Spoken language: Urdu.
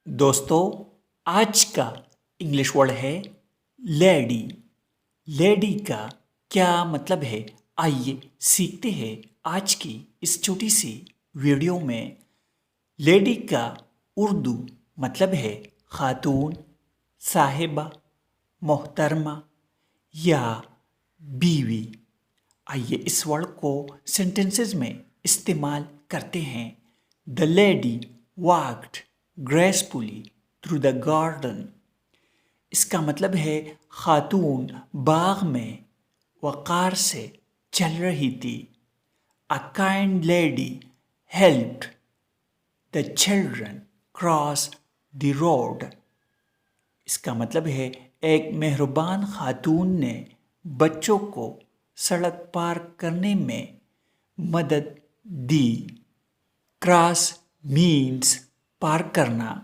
دوستو آج کا انگلش ورڈ ہے لیڈی۔ لیڈی کا کیا مطلب ہے؟ آئیے سیکھتے ہیں آج کی اس چھوٹی سی ویڈیو میں۔ لیڈی کا اردو مطلب ہے خاتون، صاحبہ، محترمہ یا بیوی۔ آئیے اس ورڈ کو سینٹنسز میں استعمال کرتے ہیں۔ The lady walked gracefully through the garden۔ اس کا مطلب ہے خاتون باغ میں وقار سے چل رہی تھی۔ A kind lady helped the children cross the road۔ اس کا مطلب ہے ایک مہربان خاتون نے بچوں کو سڑک پار کرنے میں مدد دی۔ کراس مینس پار کرنا۔